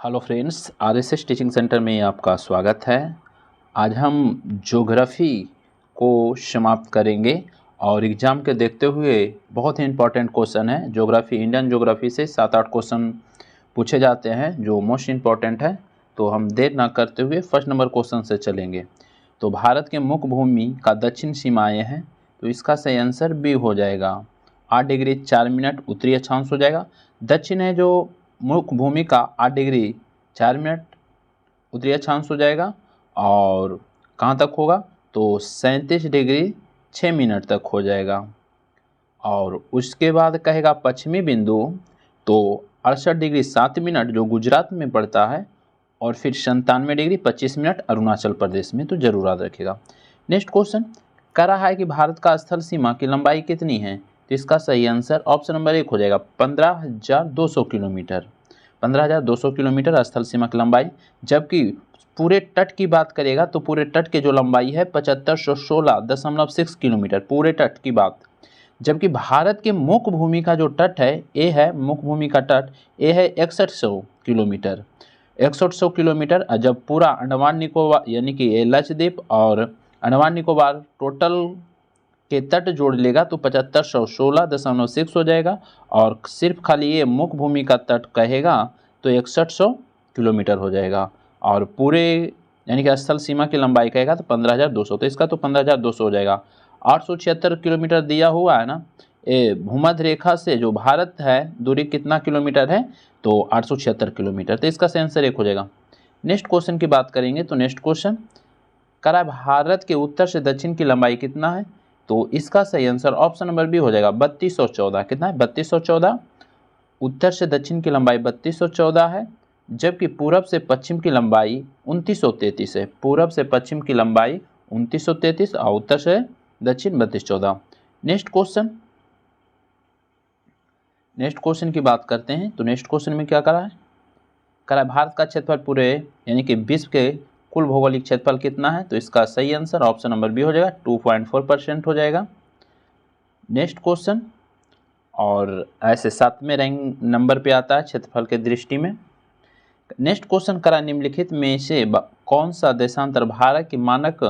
Hello friends, RSS teaching centre में आपका स्वागत है। आज हम ज्योग्राफी को समाप्त करेंगे और एग्ज़ाम के देखते हुए बहुत ही इम्पोर्टेंट क्वेश्चन है। ज्योग्राफी, इंडियन ज्योग्राफी से 7-8 क्वेश्चन पूछे जाते हैं जो मोस्ट इम्पॉर्टेंट है। तो हम देर ना करते हुए फर्स्ट नंबर क्वेश्चन से चलेंगे। तो भारत के मुख्य भूमि का दक्षिण सीमाएँ हैं, तो इसका सही आंसर बी हो जाएगा। 8 डिग्री 4 मिनट उत्तरी अक्षांश हो जाएगा। दक्षिण है जो मुख्य भूमि का 8 डिग्री 4 मिनट उत्तरी अक्षांश हो जाएगा। और कहाँ तक होगा तो 37 डिग्री 6 मिनट तक हो जाएगा। और उसके बाद कहेगा पश्चिमी बिंदु तो 68 डिग्री 7 मिनट जो गुजरात में पड़ता है, और फिर 97 डिग्री 25 मिनट अरुणाचल प्रदेश में, तो जरूर याद रखिएगा। नेक्स्ट क्वेश्चन कह रहा है कि भारत का स्थल सीमा की लंबाई कितनी है, तो इसका सही आंसर ऑप्शन नंबर 1 हो जाएगा 15,200 किलोमीटर। 15,200 किलोमीटर स्थल सीमा की लंबाई। जबकि पूरे तट की बात करेगा तो पूरे तट की जो लंबाई है 7516.6 किलोमीटर, पूरे तट की बात। जबकि भारत के मुख्य भूमि का जो तट है, ये है मुख्य भूमि का तट, ये है 6100 किलोमीटर। 6100 किलोमीटर। और जब पूरा अंडमान निकोबार यानी कि ये लक्षद्वीप और अंडमान निकोबार टोटल के तट जोड़ लेगा तो 7516.6 हो जाएगा। और सिर्फ खाली ये मुख्य भूमि का तट कहेगा तो 6100 किलोमीटर हो जाएगा। और पूरे यानी कि स्थल सीमा की लंबाई कहेगा तो 15,200, तो इसका तो 15,200 हो जाएगा। 876 किलोमीटर दिया हुआ है ना। ये भूमध्य रेखा से जो भारत है दूरी कितना किलोमीटर है तो 876 किलोमीटर, तो इसका सही आंसर 1 हो जाएगा। नेक्स्ट क्वेश्चन की बात करेंगे तो नेक्स्ट क्वेश्चन कह रहा है भारत के उत्तर से दक्षिण की लंबाई कितना है, तो इसका सही आंसर ऑप्शन नंबर बी हो जाएगा 3214। कितना है 3214। उत्तर से दक्षिण की लंबाई 3214 है। जबकि पूरब से पश्चिम की लंबाई 2933 है। पूरब से पश्चिम की लंबाई 2933 और उत्तर से दक्षिण 3214। नेक्स्ट क्वेश्चन की बात करते हैं तो नेक्स्ट क्वेश्चन में क्या करा है भारत का क्षेत्रफल पूरे यानी कि विश्व के कुल भौगोलिक क्षेत्रफल कितना है, तो इसका सही आंसर ऑप्शन नंबर बी हो जाएगा 2.4% हो जाएगा। नेक्स्ट क्वेश्चन, और ऐसे 7वें रैंक नंबर पे आता है क्षेत्रफल के दृष्टि में। नेक्स्ट क्वेश्चन करा निम्नलिखित में से कौन सा देशांतर भारत की मानक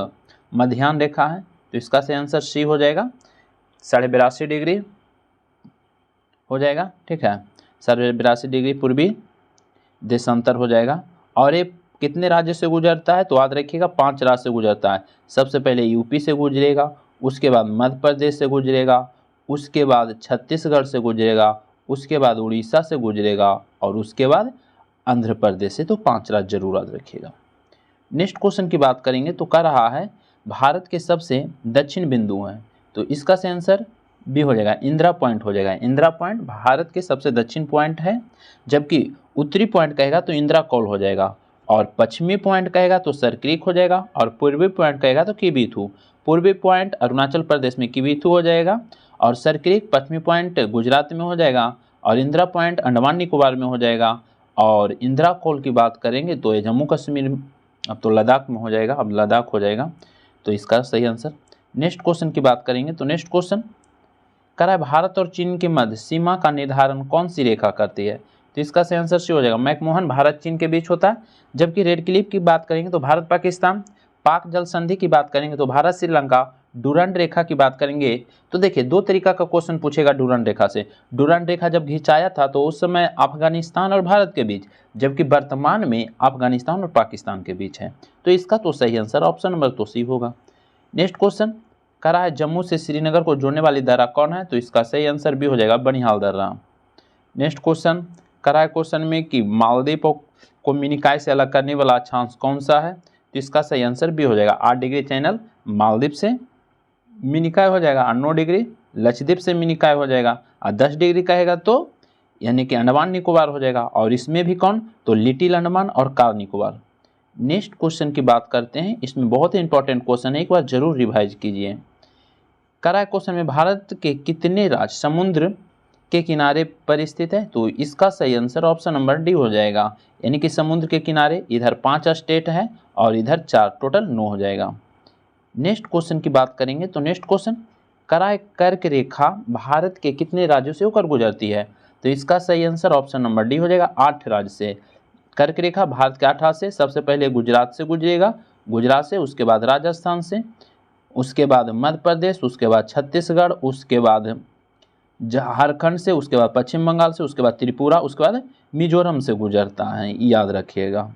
मध्याह्न रेखा है, तो इसका सही आंसर सी हो जाएगा 82.5 डिग्री हो जाएगा। ठीक है, 82.5 डिग्री पूर्वी देशांतर हो जाएगा। और ये कितने राज्य से गुजरता है तो याद रखिएगा 5 राज्य से गुजरता है। सबसे पहले यूपी से गुजरेगा, उसके बाद मध्य प्रदेश से गुजरेगा, उसके बाद छत्तीसगढ़ से गुजरेगा, उसके बाद उड़ीसा से गुजरेगा और उसके बाद आंध्र प्रदेश से। तो 5 राज्य जरूर याद रखिएगा। नेक्स्ट क्वेश्चन की बात करेंगे तो कह रहा है भारत के सबसे दक्षिण बिंदु हैं, तो इसका सही आंसर बी हो जाएगा इंदिरा पॉइंट हो जाएगा। इंदिरा पॉइंट भारत के सबसे दक्षिण पॉइंट है। जबकि उत्तरी पॉइंट कहेगा तो इंदिरा कौल हो जाएगा, और पश्चिमी पॉइंट कहेगा तो सरक्रीक हो जाएगा, और पूर्वी पॉइंट कहेगा तो किबीथू। पूर्वी पॉइंट अरुणाचल प्रदेश में किबीथू हो जाएगा, और सरक्रीक पश्चिमी पॉइंट गुजरात में हो जाएगा, और इंदिरा पॉइंट अंडमान निकोबार में हो जाएगा। और इंदिरा कौल की बात करेंगे तो ये जम्मू कश्मीर, अब तो लद्दाख में हो जाएगा, अब लद्दाख हो जाएगा, तो इसका सही आंसर। नेक्स्ट क्वेश्चन की बात करेंगे तो नेक्स्ट क्वेश्चन कह रहा है भारत और चीन के मध्य सीमा का निर्धारण कौन सी रेखा करती है, तो इसका सही आंसर सी हो जाएगा मैकमोहन भारत चीन के बीच होता है। जबकि रेड क्लिफ की बात करेंगे तो भारत पाकिस्तान, पाक जल संधि की बात करेंगे तो भारत श्रीलंका, डूरंड रेखा की बात करेंगे तो देखिए 2 तरीका का क्वेश्चन पूछेगा डूरंड रेखा से। डूरंड रेखा जब खिंचाया था तो उस समय अफगानिस्तान और भारत के बीच, जबकि वर्तमान में अफगानिस्तान और पाकिस्तान के बीच है। तो इसका तो सही आंसर ऑप्शन नंबर तो सी होगा। नेक्स्ट क्वेश्चन कह रहा है जम्मू से श्रीनगर को जोड़ने वाली दर्रा कौन है, तो इसका सही आंसर भी हो जाएगा बनिहाल दर्रा। नेक्स्ट क्वेश्चन कह रहा है क्वेश्चन में कि मालदीव को मिनिकॉय से अलग करने वाला अक्षांश कौन सा है, तो इसका सही आंसर भी हो जाएगा 8 डिग्री चैनल मालदीव से मिनिकॉय हो जाएगा, और 9 डिग्री लक्षद्वीप से मिनिकॉय हो जाएगा, और 10 डिग्री कहेगा तो यानी कि अंडमान निकोबार हो जाएगा। और इसमें भी कौन तो लिटिल अंडमान और कार निकोबार। नेक्स्ट क्वेश्चन की बात करते हैं, इसमें बहुत ही इंपॉर्टेंट क्वेश्चन है, एक बार जरूर रिवाइज कीजिए। कह रहा है क्वेश्चन में भारत के कितने राज्य समुद्र के किनारे पर स्थित है, तो इसका सही आंसर ऑप्शन नंबर डी हो जाएगा, यानी कि समुद्र के किनारे इधर 5 स्टेट है और इधर 4, टोटल 9 हो जाएगा। नेक्स्ट क्वेश्चन की बात करेंगे तो नेक्स्ट क्वेश्चन कह रहा है कर्क रेखा भारत के कितने राज्यों से होकर गुजरती है, तो इसका सही आंसर ऑप्शन नंबर डी हो जाएगा 8 राज्य से। कर्क रेखा भारत के 8 राज्य से सबसे पहले गुजरात से गुजरेगा, गुजरात से, उसके बाद राजस्थान से, उसके बाद मध्य प्रदेश, उसके बाद छत्तीसगढ़, उसके बाद झारखंड से, उसके बाद पश्चिम बंगाल से, उसके बाद त्रिपुरा, उसके बाद मिजोरम से गुजरता है, याद रखिएगा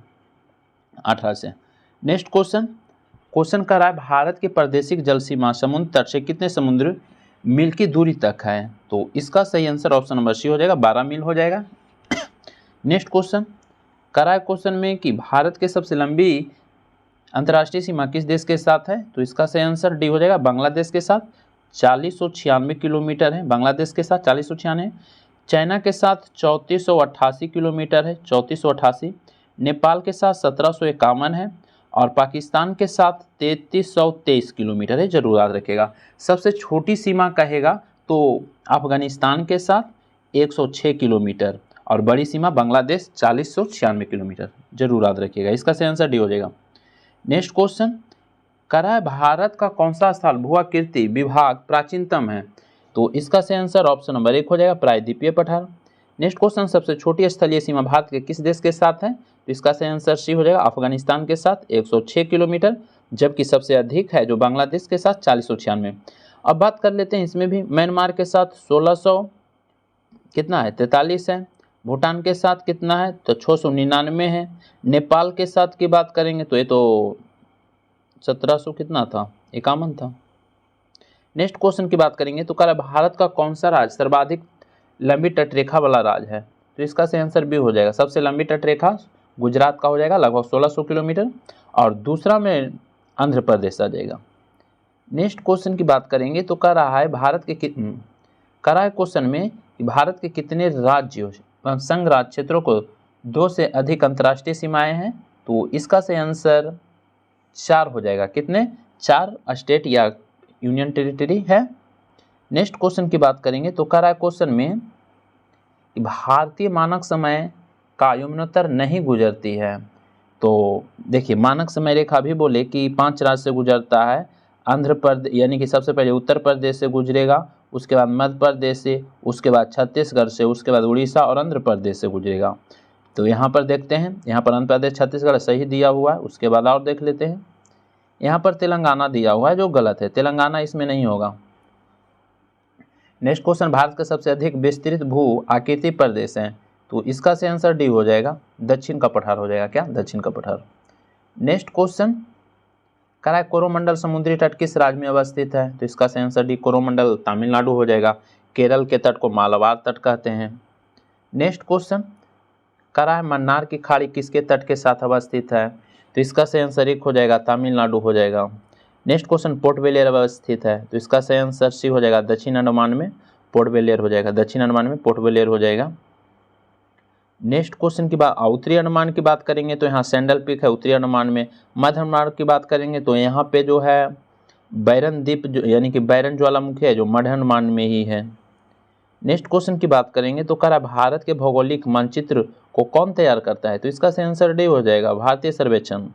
18 से। नेक्स्ट क्वेश्चन कर रहा है भारत की प्रादेशिक जल सीमा समुद्र तट से कितने समुद्र मील की दूरी तक है? तो इसका सही आंसर ऑप्शन नंबर सी हो जाएगा, 12 मील हो जाएगा। नेक्स्ट क्वेश्चन कर रहा है क्वेश्चन में कि भारत की सबसे लंबी अंतर्राष्ट्रीय सीमा किस देश के साथ है? तो इसका सही आंसर डी हो जाएगा, बांग्लादेश के साथ। 4096 किलोमीटर है बांग्लादेश के साथ, 4096। चाइना के साथ 3488 किलोमीटर है, 3488। नेपाल के साथ 1751 है और पाकिस्तान के साथ 3323 किलोमीटर है, जरूर याद रखिएगा। सबसे छोटी सीमा कहेगा तो अफगानिस्तान के साथ 106 किलोमीटर और बड़ी सीमा बांग्लादेश 4096 किलोमीटर, जरूर याद रखिएगा। इसका सही आंसर डी हो जाएगा। नेक्स्ट क्वेश्चन कर रहा है भारत का कौन सा स्थल भूआकृति विभाग प्राचीनतम है? तो इसका सही आंसर ऑप्शन नंबर 1 हो जाएगा, प्रायद्वीपीय पठार। नेक्स्ट क्वेश्चन सबसे छोटी स्थलीय सीमा भारत के किस देश के साथ है? तो इसका सही आंसर सी हो जाएगा, अफगानिस्तान के साथ 106 किलोमीटर, जबकि सबसे अधिक है जो बांग्लादेश के साथ 4096। अब बात कर लेते हैं इसमें भी, म्यांमार के साथ 1600 कितना है 43 है, भूटान के साथ कितना है तो 699 है, नेपाल के साथ की बात करेंगे तो ये तो 1700 कितना था 51 था। नेक्स्ट क्वेश्चन की बात करेंगे तो कह भारत का कौन सा राज्य सर्वाधिक लंबी तटरेखा वाला राज्य है? तो इसका सही आंसर भी हो जाएगा, सबसे लंबी तटरेखा गुजरात का हो जाएगा लगभग 1600 किलोमीटर और दूसरा में आंध्र प्रदेश आ जाएगा। नेक्स्ट क्वेश्चन की बात करेंगे तो कह रहा है भारत के कह रहा है क्वेश्चन में कि भारत के कितने राज्यों संघ राज्य क्षेत्रों को 2 से अधिक अंतर्राष्ट्रीय सीमाएं हैं? तो इसका सही आंसर 4 हो जाएगा, कितने 4 स्टेट या यूनियन टेरिटरी है। नेक्स्ट क्वेश्चन की बात करेंगे तो कह रहा है क्वेश्चन में कि भारतीय मानक समय कायोमनोत्तर नहीं गुजरती है। तो देखिए मानक समय रेखा भी बोले कि 5 राज्य से गुजरता है, आंध्र प्रदेश यानी कि सबसे पहले उत्तर प्रदेश से गुजरेगा, उसके बाद मध्य प्रदेश से, उसके बाद छत्तीसगढ़ से, उसके बाद उड़ीसा और आंध्र प्रदेश से गुजरेगा। तो यहाँ पर देखते हैं, यहाँ पर आंध्र प्रदेश छत्तीसगढ़ सही दिया हुआ है। उसके बाद और देख लेते हैं, यहाँ पर तेलंगाना दिया हुआ है जो गलत है, तेलंगाना इसमें नहीं होगा। नेक्स्ट क्वेश्चन भारत का सबसे अधिक विस्तृत भू आकृति प्रदेश है? तो इसका से आंसर डी हो जाएगा, दक्षिण का पठार हो जाएगा, क्या दक्षिण का पठार। नेक्स्ट क्वेश्चन कह रहा है कोरोमंडल समुद्री तट किस राज्य में अवस्थित है? तो इसका से आंसर डी कोरोमंडल तमिलनाडु हो जाएगा। केरल के तट को मालाबार तट कहते हैं। नेक्स्ट क्वेश्चन कह रहा है मन्नार की खाड़ी किसके तट के साथ अवस्थित है? तो इसका सही आंसर 1 हो जाएगा, तमिलनाडु हो जाएगा। नेक्स्ट क्वेश्चन पोर्ट ब्लेयर अवस्थित है? तो इसका सही आंसर सी हो जाएगा, दक्षिण अंडमान में पोर्ट ब्लेयर हो जाएगा, दक्षिण अंडमान में पोर्ट ब्लेयर हो जाएगा। नेक्स्ट क्वेश्चन की बात उत्तरी अंडमान की बात करेंगे तो यहाँ सैंडल पीक है उत्तरी अंडमान में। मध्य अंडमान की बात करेंगे तो यहाँ पे जो है बैरन द्वीप यानी कि बैरन ज्वालामुखी है जो मध्य अंडमान में ही है। नेक्स्ट क्वेश्चन की बात करेंगे तो कह रहा भारत के भौगोलिक मानचित्र को कौन तैयार करता है? तो इसका सही आंसर डी हो जाएगा, भारतीय सर्वेक्षण।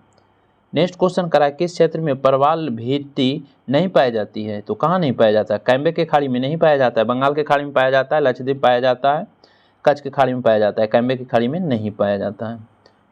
नेक्स्ट क्वेश्चन करा किस क्षेत्र में परवाल भित्ति नहीं पाई जाती है? तो कहाँ नहीं पाया जाता है? कैम्बे के खाड़ी में नहीं पाया जाता है, बंगाल के खाड़ी में पाया जाता है, लक्षद्वीप पाया जाता है, कच्छ की खाड़ी में पाया जाता है, कैम्बे की खाड़ी में नहीं पाया जाता है।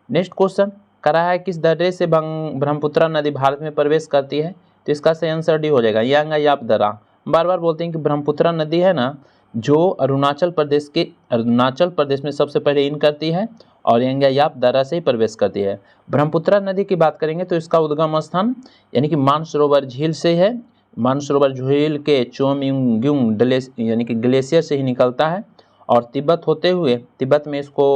नेक्स्ट क्वेश्चन करा है किस दर्रे से ब्रह्मपुत्र नदी भारत में प्रवेश करती है? तो इसका सही आंसर डी हो जाएगा, यांगायाप दर्रा। बार बार बोलते हैं कि ब्रह्मपुत्र नदी है ना जो अरुणाचल प्रदेश में सबसे पहले इन करती है और यांगायाप दर्रा से ही प्रवेश करती है। ब्रह्मपुत्र नदी की बात करेंगे तो इसका उद्गम स्थान यानी कि मानसरोवर झील से है, मानसरोवर झील के चोमयुंग यानी कि ग्लेशियर से ही निकलता है और तिब्बत होते हुए तिब्बत में इसको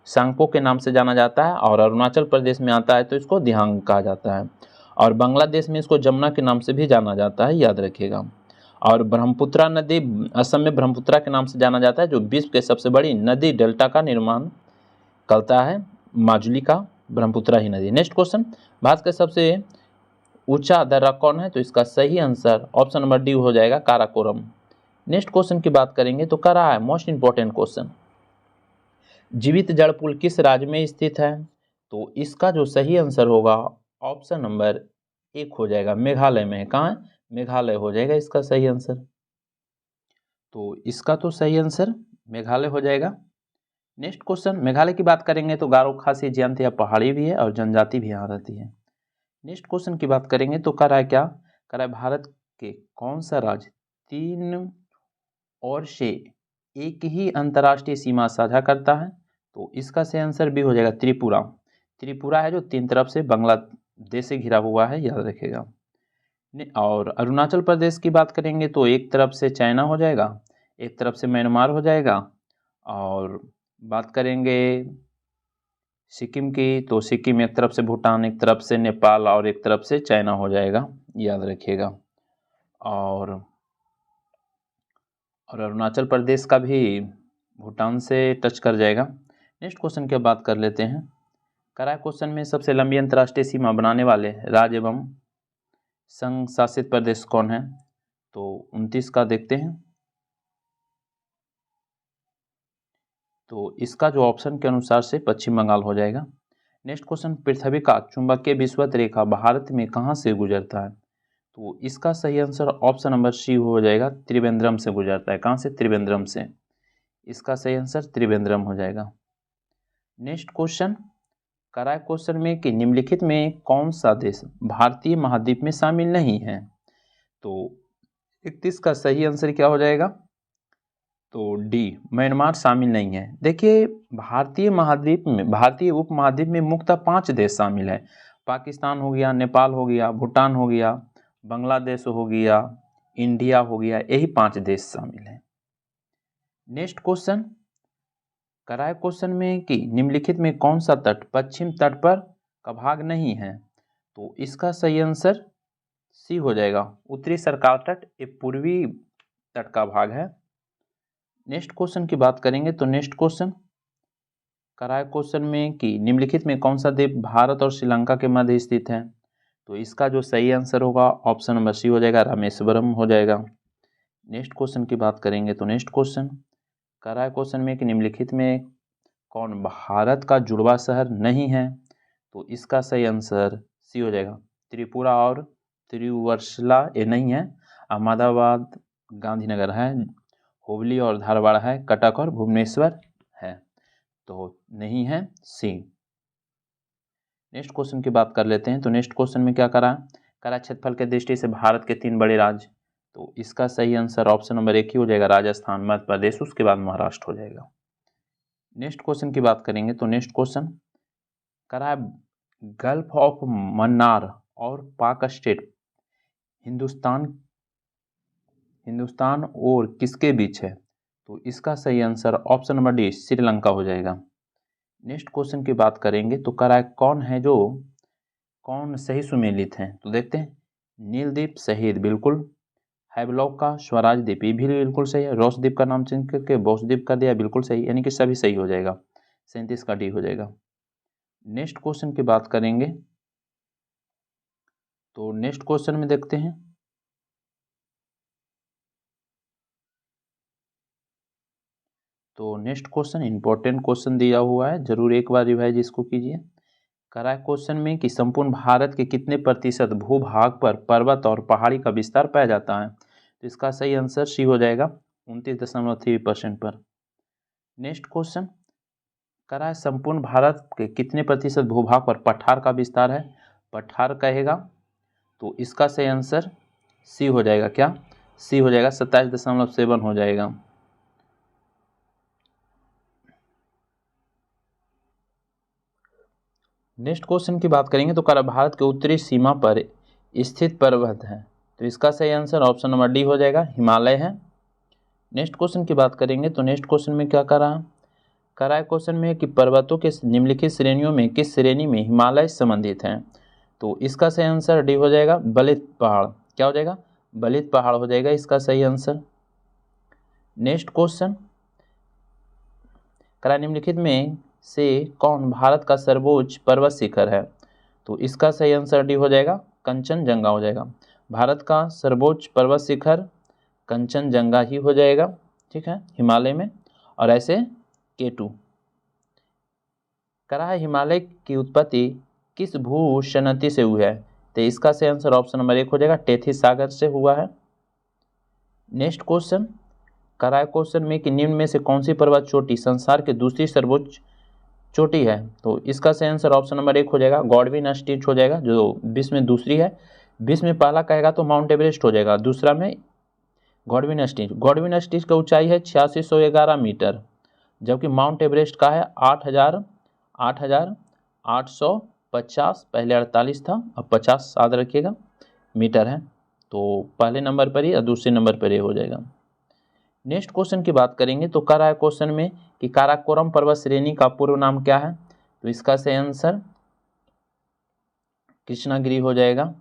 सांगपो के नाम से जाना जाता है और अरुणाचल प्रदेश में आता है तो इसको दिहांग कहा जाता है और बांग्लादेश में इसको जमुना के नाम से भी जाना जाता है, याद रखिएगा। और ब्रह्मपुत्र नदी असम में ब्रह्मपुत्र के नाम से जाना जाता है जो विश्व के सबसे बड़ी नदी डेल्टा का निर्माण करता है, माजुली का ब्रह्मपुत्र ही नदी। नेक्स्ट क्वेश्चन भारत का सबसे ऊंचा दर्रा कौन है? तो इसका सही आंसर ऑप्शन नंबर डी हो जाएगा, काराकोरम। नेक्स्ट क्वेश्चन की बात करेंगे तो क्या रहा है मोस्ट इंपॉर्टेंट क्वेश्चन, जीवित जल पुल किस राज्य में स्थित है? तो इसका जो सही आंसर होगा ऑप्शन नंबर 1 हो जाएगा, मेघालय में है। कहाँ है? मेघालय हो जाएगा इसका सही आंसर। तो इसका तो सही आंसर मेघालय हो जाएगा। नेक्स्ट क्वेश्चन, मेघालय की बात करेंगे तो गारो, खासी, जयंतिया पहाड़ी भी है और जनजाति भी यहाँ रहती है। नेक्स्ट क्वेश्चन की बात करेंगे तो कर रहा है क्या, कर रहा है भारत के कौन सा राज्य 3 और से एक ही अंतर्राष्ट्रीय सीमा साझा करता है, तो इसका सही आंसर भी हो जाएगा त्रिपुरा। त्रिपुरा है जो 3 तरफ से बांग्लादेश से घिरा हुआ है, याद रखेगा। और अरुणाचल प्रदेश की बात करेंगे तो एक तरफ से चाइना हो जाएगा, एक तरफ से म्यांमार हो जाएगा, और बात करेंगे सिक्किम की तो सिक्किम एक तरफ से भूटान, एक तरफ से नेपाल और एक तरफ से चाइना हो जाएगा, याद रखिएगा। और अरुणाचल प्रदेश का भी भूटान से टच कर जाएगा। नेक्स्ट क्वेश्चन की बात कर लेते हैं। कराए क्वेश्चन में सबसे लंबी अंतर्राष्ट्रीय सीमा बनाने वाले राज्य एवं संघ शासित प्रदेश कौन है, तो 29 का देखते हैं। तो इसका जो ऑप्शन के अनुसार से पश्चिम बंगाल हो जाएगा। नेक्स्ट क्वेश्चन, पृथ्वी का चुंबकीय विषुवत रेखा भारत में कहाँ से गुजरता है, तो इसका सही आंसर ऑप्शन नंबर सी हो जाएगा, त्रिवेंद्रम से गुजरता है। कहाँ से? त्रिवेंद्रम से। इसका सही आंसर त्रिवेंद्रम हो जाएगा। नेक्स्ट क्वेश्चन, कराए क्वेश्चन में कि निम्नलिखित में कौन सा देश भारतीय महाद्वीप में शामिल नहीं है, तो 31 का सही आंसर क्या हो जाएगा, तो डी, म्यांमार शामिल नहीं है। देखिए, भारतीय महाद्वीप में, भारतीय उपमहाद्वीप में मुख्यतः 5 देश शामिल है। पाकिस्तान हो गया, नेपाल हो गया, भूटान हो गया, बांग्लादेश हो गया, इंडिया हो गया, यही 5 देश शामिल हैं। नेक्स्ट क्वेश्चन, कराए क्वेश्चन में कि निम्नलिखित में कौन सा तट पश्चिम तट पर का भाग नहीं है, तो इसका सही आंसर सी हो जाएगा, उत्तरी सरकार तट, ये पूर्वी तट का भाग है। नेक्स्ट क्वेश्चन की बात करेंगे तो नेक्स्ट क्वेश्चन, कराए क्वेश्चन में कि निम्नलिखित में कौन सा द्वीप भारत और श्रीलंका के मध्य स्थित है, तो इसका जो सही आंसर होगा ऑप्शन नंबर सी हो जाएगा, रामेश्वरम हो जाएगा। नेक्स्ट क्वेश्चन की बात करेंगे तो नेक्स्ट क्वेश्चन, कराए क्वेश्चन में कि निम्नलिखित में कौन भारत का जुड़वा शहर नहीं है, तो इसका सही आंसर सी हो जाएगा, त्रिपुरा और तिरुवरुला ये नहीं है, अहमदाबाद, गांधीनगर है, हुबली और धारवाड़ है, कटक और भुवनेश्वर है, तो नहीं है सी। नेक्स्ट क्वेश्चन की बात कर लेते हैं। तो नेक्स्ट क्वेश्चन में क्या करा क्षेत्रफल के दृष्टि से भारत के 3 बड़े राज्य, तो इसका सही आंसर ऑप्शन नंबर 1 ही हो जाएगा, राजस्थान, मध्य प्रदेश, उसके बाद महाराष्ट्र हो जाएगा। नेक्स्ट क्वेश्चन की बात करेंगे तो नेक्स्ट क्वेश्चन करा गल्फ ऑफ मन्नार और पाक स्टेट हिंदुस्तान और किसके बीच है, तो इसका सही answer option number D, Sri Lanka हो जाएगा। नेक्स्ट क्वेश्चन की बात करेंगे तो करा कौन सही सुमेलित हैं, तो देखते हैं। नीलदीप शहीद बिल्कुल, हैवलॉक का स्वराज द्वीप ये भी बिल्कुल सही है, रोस द्वीप का नाम चेंज करके बोस द्वीप कर दिया, बिल्कुल सही, यानी कि सभी सही हो जाएगा। 37 का डी हो जाएगा। नेक्स्ट क्वेश्चन की बात करेंगे तो नेक्स्ट क्वेश्चन में देखते हैं। तो नेक्स्ट क्वेश्चन इंपॉर्टेंट क्वेश्चन दिया हुआ है, जरूर एक बार रिवाइज इसको कीजिए। करा क्वेश्चन में कि संपूर्ण भारत के कितने प्रतिशत भूभाग पर पर्वत और पहाड़ी का विस्तार पाया जाता है, तो इसका सही आंसर सी हो जाएगा, 29.3% पर। नेक्स्ट क्वेश्चन करा संपूर्ण भारत के कितने प्रतिशत भूभाग पर पठार का विस्तार है, पठार कहेगा, तो इसका सही आंसर सी हो जाएगा, क्या सी हो जाएगा, 27.7 हो जाएगा। नेक्स्ट क्वेश्चन की बात करेंगे तो करा भारत के उत्तरी सीमा पर स्थित पर्वत है, तो इसका सही आंसर ऑप्शन नंबर डी हो जाएगा, हिमालय है। नेक्स्ट क्वेश्चन की बात करेंगे तो नेक्स्ट क्वेश्चन में क्या करा क्वेश्चन में कि पर्वतों के निम्नलिखित श्रेणियों में किस श्रेणी में हिमालय संबंधित हैं, तो इसका सही आंसर डी हो जाएगा, बलित पहाड़, क्या हो जाएगा, बलित पहाड़ हो जाएगा इसका सही आंसर। नेक्स्ट क्वेश्चन करा निम्नलिखित में से कौन भारत का सर्वोच्च पर्वत शिखर है, तो इसका सही आंसर डी हो जाएगा, कंचनजंगा हो जाएगा। भारत का सर्वोच्च पर्वत शिखर कंचनजंगा ही हो जाएगा, ठीक है, हिमालय में। और ऐसे K2 करा है हिमालय की उत्पत्ति किस भूसंनति से हुई है, तो इसका सही आंसर ऑप्शन नंबर 1 हो जाएगा, टेथी सागर से हुआ है। नेक्स्ट क्वेश्चन कराए क्वेश्चन में कि निम्न में से कौन सी पर्वत चोटी संसार की दूसरी सर्वोच्च चोटी है, तो इसका सही आंसर ऑप्शन नंबर 1 हो जाएगा, गॉडविन अस्टीच हो जाएगा, जो विश्व में दूसरी है। विश्व में पहला कहेगा तो माउंट एवरेस्ट हो जाएगा, दूसरा में गॉडविन अस्टीच। गॉडविन अस्टीच का ऊंचाई है 8611 मीटर, जबकि माउंट एवरेस्ट का है 8,850, पहले 48 था, अब 50 याद रखिएगा मीटर है, तो पहले नंबर पर ही और दूसरे नंबर पर ही हो जाएगा। नेक्स्ट क्वेश्चन की बात करेंगे तो कह रहा है क्वेश्चन में कि काराकोरम पर्वत श्रेणी का पूर्व नाम क्या है, तो इसका सही आंसर कृष्णागिरी हो जाएगा।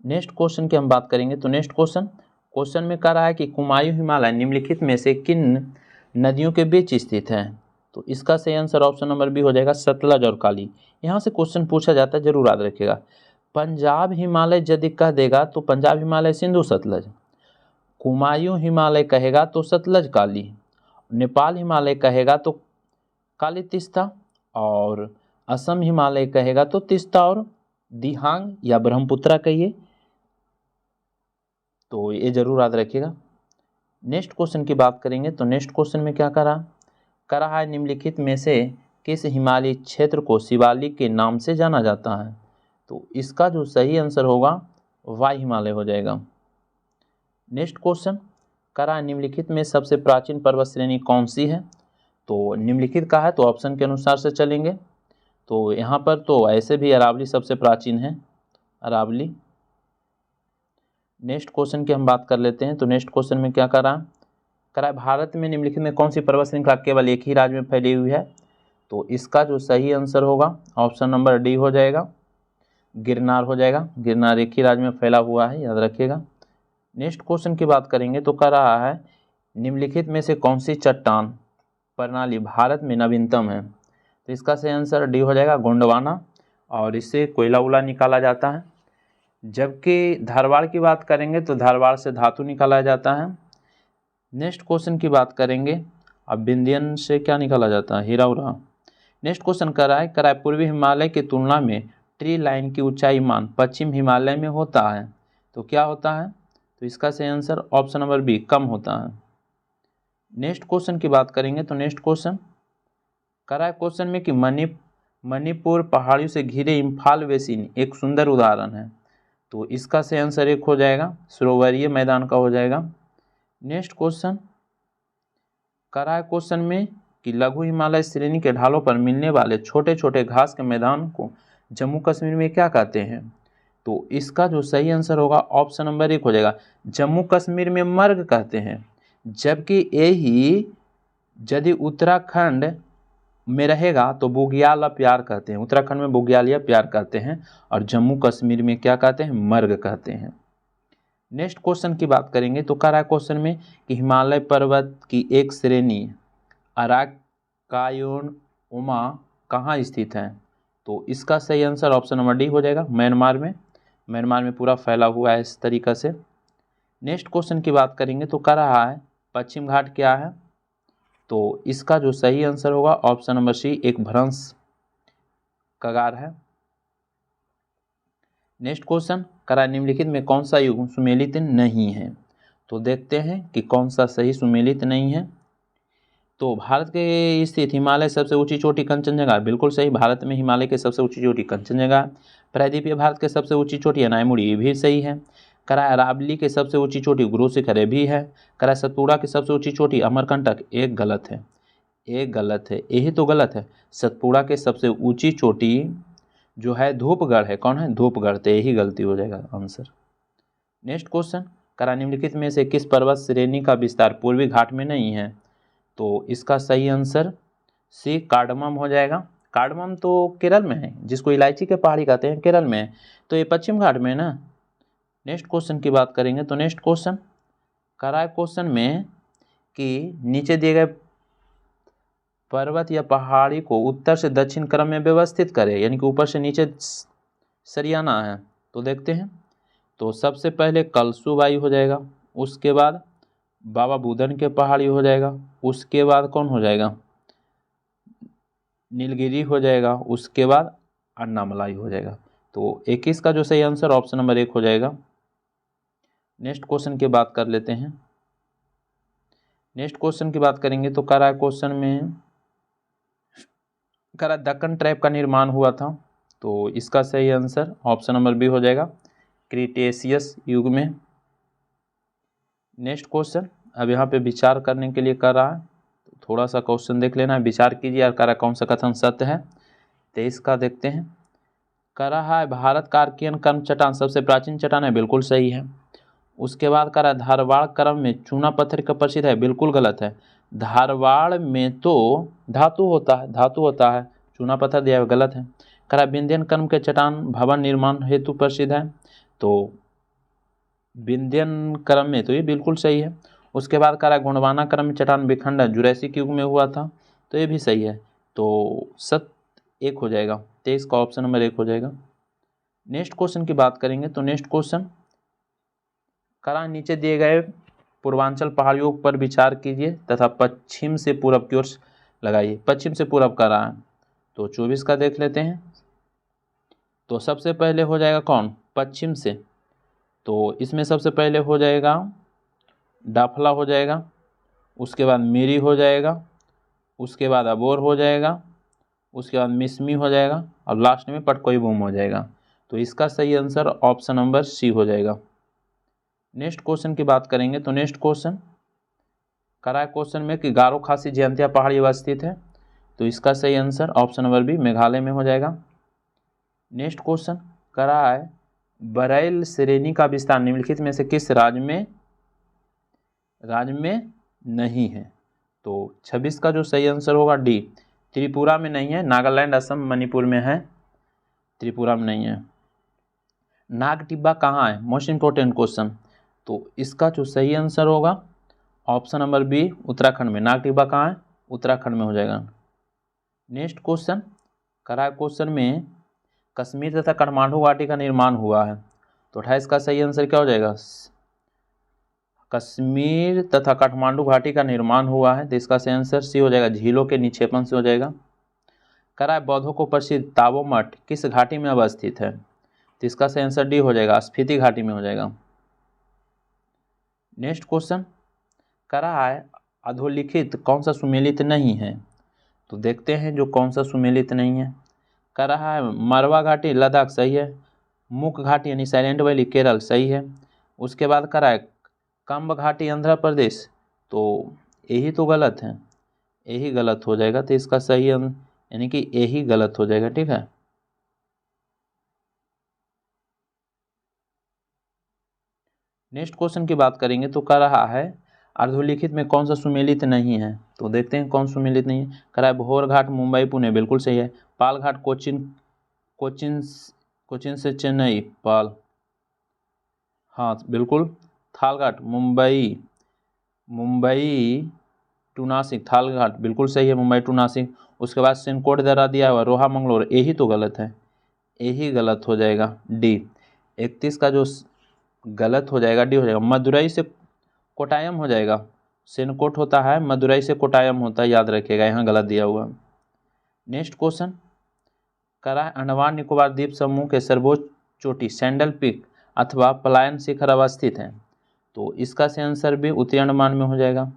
नेक्स्ट क्वेश्चन की हम बात करेंगे तो नेक्स्ट क्वेश्चन में कह रहा है कि कुमायूं हिमालय निम्नलिखित में से किन नदियों के बीच स्थित है, तो इसका सही आंसर ऑप्शन नंबर बी हो जाएगा, सतलज और काली। यहाँ से क्वेश्चन पूछा जाता है, जरूर याद रखिएगा। पंजाब हिमालय यदि कह देगा तो पंजाब हिमालय सिंधु सतलज, कुमायूं हिमालय कहेगा तो सतलज काली, नेपाल हिमालय कहेगा तो काली तीस्ता, और असम हिमालय कहेगा तो तीस्ता और दिहांग या ब्रह्मपुत्रा कहिए, तो ये जरूर याद रखिएगा। नेक्स्ट क्वेश्चन की बात करेंगे तो नेक्स्ट क्वेश्चन में क्या करा है निम्नलिखित में से किस हिमालयी क्षेत्र को शिवालिक के नाम से जाना जाता है, तो इसका जो सही आंसर होगा वाई हिमालय हो जाएगा। नेक्स्ट क्वेश्चन करा निम्नलिखित में सबसे प्राचीन पर्वत श्रेणी कौन सी है, तो निम्नलिखित का है तो ऑप्शन के अनुसार से चलेंगे, तो यहाँ पर तो ऐसे भी अरावली सबसे प्राचीन है, अरावली। नेक्स्ट क्वेश्चन की हम बात कर लेते हैं तो नेक्स्ट क्वेश्चन में क्या करा है भारत में निम्नलिखित में कौन सी पर्वत श्रृंखला केवल एक ही राज्य में फैली हुई है, तो इसका जो सही आंसर होगा ऑप्शन नंबर डी हो जाएगा, गिरनार हो जाएगा। गिरनार एक ही राज्य में फैला हुआ है, याद रखिएगा। नेक्स्ट क्वेश्चन की बात करेंगे तो कह रहा है निम्नलिखित में से कौन सी चट्टान प्रणाली भारत में नवीनतम है, तो इसका सही आंसर डी हो जाएगा, गोंडवाना, और इससे कोयला उला निकाला जाता है। जबकि धारवाड़ की बात करेंगे तो धारवाड़ से धातु निकाला जाता है। नेक्स्ट क्वेश्चन की बात करेंगे अब विंध्यन से क्या निकाला जाता है, हीरा उरा। नेक्स्ट क्वेश्चन कर रहा है पूर्वी हिमालय की तुलना में ट्री लाइन की ऊंचाई मान पश्चिम हिमालय में होता है, तो क्या होता है, तो इसका सही आंसर ऑप्शन नंबर बी, कम होता है। नेक्स्ट क्वेश्चन की बात करेंगे तो नेक्स्ट क्वेश्चन कर रहा है क्वेश्चन में कि मणिपुर पहाड़ियों से घिरे इम्फाल बेसिन एक सुंदर उदाहरण है, तो इसका सही आंसर एक हो जाएगा, सरोवरीय मैदान का हो जाएगा। नेक्स्ट क्वेश्चन कर रहा है क्वेश्चन में कि लघु हिमालय श्रेणी के ढालों पर मिलने वाले छोटे छोटे घास के मैदान को जम्मू कश्मीर में क्या कहते हैं, तो इसका जो सही आंसर होगा ऑप्शन नंबर 1 हो जाएगा, जम्मू कश्मीर में मर्ग कहते हैं। जबकि यही यदि उत्तराखंड में रहेगा तो बुग्याल प्यार कहते हैं, उत्तराखंड में बुग्यालिया प्यार कहते हैं, और जम्मू कश्मीर में क्या कहते हैं, मर्ग कहते हैं। नेक्स्ट क्वेश्चन की बात करेंगे तो कह रहा है क्वेश्चन में कि हिमालय पर्वत की एक श्रेणी अराकायोनउमा कहाँ स्थित है, तो इसका सही आंसर ऑप्शन नंबर डी हो जाएगा, म्यांमार में। म्यांमार में पूरा फैला हुआ है इस तरीक़ा से। नेक्स्ट क्वेश्चन की बात करेंगे तो कह रहा है पश्चिम घाट क्या है, तो इसका जो सही आंसर होगा ऑप्शन नंबर सी, एक भ्रंश कगार है। नेक्स्ट क्वेश्चन करा निम्नलिखित में कौन सा युग सुमेलित नहीं है, तो देखते हैं कि कौन सा सही सुमेलित नहीं है। तो भारत के स्थित हिमालय सबसे ऊंची चोटी कंचनजंगा, बिल्कुल सही, भारत में हिमालय के सबसे ऊंची चोटी कंचनजंगा। प्रायद्वीपीय भारत के सबसे ऊंची चोटी अनायमुड़ी, ये भी सही है। करा अरावली के सबसे ऊंची चोटी गुरु शिखर, ये भी है। करा सतपुड़ा की सबसे ऊंची चोटी अमरकंटक, एक गलत है, एक गलत है, यही तो गलत है। सतपुड़ा के सबसे ऊंची चोटी जो है धूपगढ़ है, कौन है, धूपगढ़, तो यही गलती हो जाएगा आंसर। नेक्स्ट क्वेश्चन करा निम्नलिखित में से किस पर्वत श्रेणी का विस्तार पूर्वी घाट में नहीं है, तो इसका सही आंसर सी, कार्डमम हो जाएगा। कार्डमम तो केरल में है, जिसको इलायची के पहाड़ी कहते हैं, केरल में है, तो ये पश्चिम घाट में है ना। नेक्स्ट क्वेश्चन की बात करेंगे तो नेक्स्ट क्वेश्चन करा है क्वेश्चन में कि नीचे दिए गए पर्वत या पहाड़ी को उत्तर से दक्षिण क्रम में व्यवस्थित करें, यानी कि ऊपर से नीचे सरियाना है, तो देखते हैं। तो सबसे पहले कलसुबाई हो जाएगा, उसके बाद बाबा बुदन के पहाड़ी हो जाएगा, उसके बाद कौन हो जाएगा, नीलगिरी हो जाएगा, उसके बाद अन्नामलाई हो जाएगा। तो 21 का जो सही आंसर ऑप्शन नंबर 1 हो जाएगा। नेक्स्ट क्वेश्चन की बात कर लेते हैं। नेक्स्ट क्वेश्चन की बात करेंगे तो कह रहा है क्वेश्चन में कह रहा है दक्कन ट्रैप का निर्माण हुआ था, तो इसका सही आंसर ऑप्शन नंबर बी हो जाएगा, क्रिटेशियस युग में। नेक्स्ट क्वेश्चन अब यहाँ पे विचार करने के लिए कर रहा है, तो थोड़ा सा क्वेश्चन देख लेना है, विचार कीजिए और कह रहा है कौन सा कथन सत्य है। 23 का देखते हैं। कह रहा है भारत का आर्कियन कर्म चट्टान सबसे प्राचीन चट्टान है, बिल्कुल सही है। उसके बाद कह रहा है धारवाड़ कर्म में चूना पत्थर का प्रसिद्ध है, बिल्कुल गलत है। धारवाड़ में तो धातु होता है, चूना पत्थर दिया है, गलत है। कह रहा है विंध्यन कर्म के चट्टान भवन निर्माण हेतु प्रसिद्ध है, तो विंध्यन क्रम में तो ये बिल्कुल सही है। उसके बाद कह रहा है गोंडवाना क्रम में चट्टान विखंडन जुरैसिक युग में हुआ था, तो ये भी सही है, तो सत्य 1 हो जाएगा, 23 का ऑप्शन नंबर 1 हो जाएगा। नेक्स्ट क्वेश्चन की बात करेंगे तो नेक्स्ट क्वेश्चन कह रहा है नीचे दिए गए पूर्वांचल पहाड़ियों पर विचार कीजिए तथा पश्चिम से पूरब की ओर लगाइए। पश्चिम से पूरब कर रहा है, तो 24 का देख लेते हैं। तो सबसे पहले हो जाएगा कौन, पश्चिम से, तो इसमें सबसे पहले हो जाएगा डाफला हो जाएगा, उसके बाद मीरी हो जाएगा, उसके बाद अबोर हो जाएगा, उसके बाद मिसमी हो जाएगा और लास्ट में पटकोई बूम हो जाएगा, तो इसका सही आंसर ऑप्शन नंबर सी हो जाएगा। नेक्स्ट क्वेश्चन की बात करेंगे तो नेक्स्ट क्वेश्चन कह रहा है क्वेश्चन में कि गारो खासी जयंतिया पहाड़ी अवस्थित है, तो इसका सही answer option number B Meghalaya में हो जाएगा। नेक्स्ट क्वेश्चन कह रहा है बरैल श्रेणी का विस्तार निम्नलिखित में से किस राज्य में नहीं है, तो 26 का जो सही आंसर होगा डी, त्रिपुरा में नहीं है, नागालैंड असम मणिपुर में है, त्रिपुरा में नहीं है। नाग टिब्बा कहाँ है, मोस्ट इंपॉर्टेंट क्वेश्चन, तो इसका जो सही आंसर होगा ऑप्शन नंबर बी उत्तराखंड में। नाग टिब्बा कहाँ है, उत्तराखंड में हो जाएगा। नेक्स्ट क्वेश्चन कह रहा है क्वेश्चन में कश्मीर तथा काठमांडू घाटी का निर्माण हुआ है, तो 28 का सही आंसर क्या हो जाएगा, कश्मीर तथा काठमांडू घाटी का निर्माण हुआ है, तो इसका सही आंसर सी हो जाएगा, झीलों के निक्षेपण से हो जाएगा। कह रहा है बौद्धों को प्रसिद्ध ताबो मठ किस घाटी में अवस्थित है, तो इसका सही आंसर डी हो जाएगा, स्फीति घाटी में हो जाएगा। नेक्स्ट क्वेश्चन कह रहा है अधोलिखित कौन सा सुमेलित नहीं है, तो देखते हैं जो कौन सा सुमेलित नहीं है। कह रहा है मरवा घाटी लद्दाख सही है, मुक घाटी यानी साइलेंट वैली केरल सही है। उसके बाद कह रहा है कंब घाटी आंध्र प्रदेश, तो यही तो गलत है, यही गलत हो जाएगा, तो इसका सही यानी कि यही गलत हो जाएगा, ठीक है। नेक्स्ट क्वेश्चन की बात करेंगे तो कह रहा है अर्धोलिखित में कौन सा सुमेलित नहीं है, तो देखते हैं कौन सुमेलित नहीं है। कह रहा है भोर घाट मुंबई पुणे, बिल्कुल सही है। पाल घाट कोचिन से चेन्नई, पाल, हाँ बिल्कुल। थाल घाट मुंबई टू नासिक, थाल घाट बिल्कुल सही है, मुंबई टू नासिक। उसके बाद सिनकोट दरा दिया हुआ रोहा मंगलोर, यही तो गलत है, यही गलत हो जाएगा डी। 31 का जो गलत हो जाएगा डी हो जाएगा, मदुरई से कोटायम हो जाएगा, सिनकोट होता है, मदुरई से कोटायम होता है, याद रखिएगा, यहाँ गलत दिया हुआ। नेक्स्ट क्वेश्चन कह रहा है अंडमान निकोबार द्वीप समूह के सर्वोच्च चोटी सैंडल पीक अथवा पलायन शिखर अवस्थित है, तो इसका सही आंसर भी उत्तरी अंडमान में हो जाएगा।